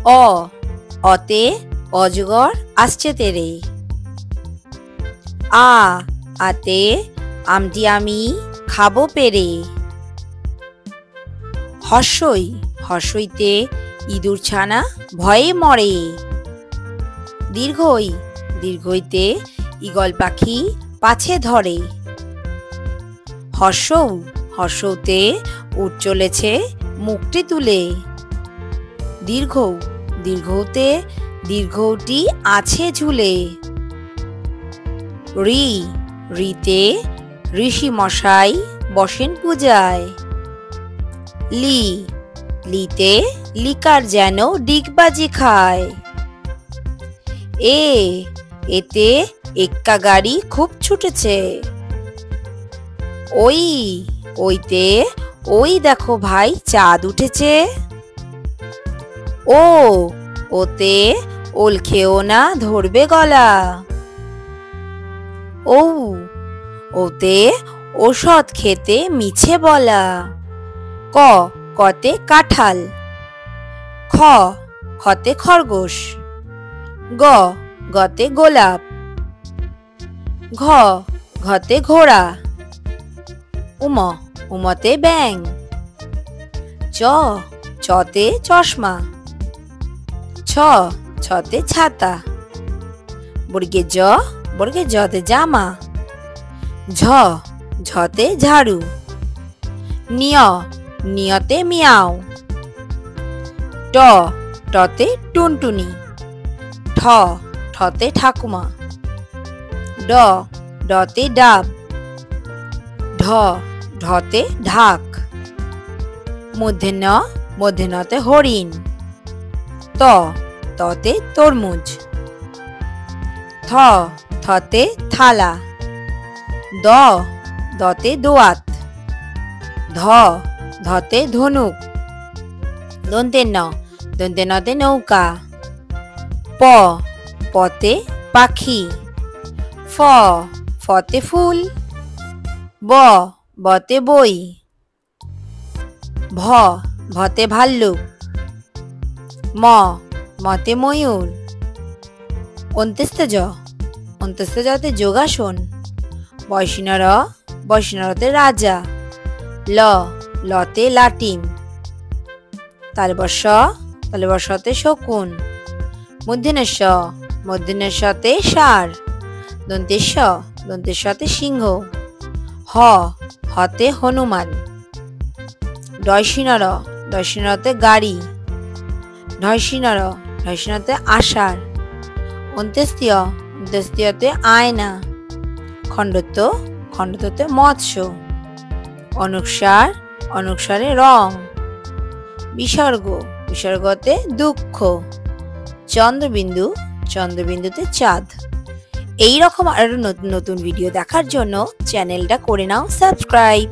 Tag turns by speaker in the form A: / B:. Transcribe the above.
A: অ অতে অজগর আসছে তেরে। আ আতে আমটি আমি খাবো পেরে। হর্ষই হর্ষইতে ইঁদুর ছানা ভয়ে মরে। দীর্ঘই দীর্ঘইতে ঈগল পাখি পাছে ধরে। হর্ষৌ হর্ষৌতে উট চলেছে মুখটি তুলে। দীর্ঘৌ দীর্ঘৌতে দীর্ঘৌটি আছে ঝুলে। ঋ ঋতে ঋষি মশাই বসেন পূজায়। লি লিতে লিকার যেন ডিগবাজি খায়। এতে এক্কা গাড়ি খুব ছুটেছে। ওইতে ওই দেখো ভাই চাঁদ উঠেছে। ওতে ওল খেও না ধরবে গলা। ওতে ওষুধ খেতে মিছে বলা। কতে কাঁঠাল। খতে খরগোশ। গতে গোলাপ। ঘতে ঘোড়া। উমতে ব্যাঙ। চতে চশমা। ছতে ছাতা। বর্গে জতে জামা। ঝতে ঝাড়ু। নিয়তে মিয়াও। টতে টুনটুনি। ঠতে ঠাকুমা। ডতে ডাব। ঢতে ঢাক। মধ্যে নতে হরিণ। ততে তরমুজ। থতে থালা। দতে দোয়াত। ধতে ধনুক। দন্তে নতে নৌকা। পতে পাখি। ফতে ফুল। বতে বই। ভতে ভাল্লুক। মতে ময়ূর। অন্ত্যেস্তে জতে যোগাসন। বয়সীনরতে রাজা। লতে লাটিম। তালবর্ষতে শকুন। মূর্ধন্যতে ষাঁড়। দন্তেশ্বতে সিংহ। হতে হনুমান। ডয়সিনরতে গাড়ি। ঢয়সিনরতে আষাঢ়। অন্ত্যেস্তীয়তে আয়না। খণ্ডত্বতে মৎস্য। অনুস্বারে রং। বিসর্গতে দুঃখ। চন্দ্রবিন্দুতে চাঁদ। এই রকম আরো নতুন নতুন ভিডিও দেখার জন্য চ্যানেলটা করে নাও সাবস্ক্রাইব।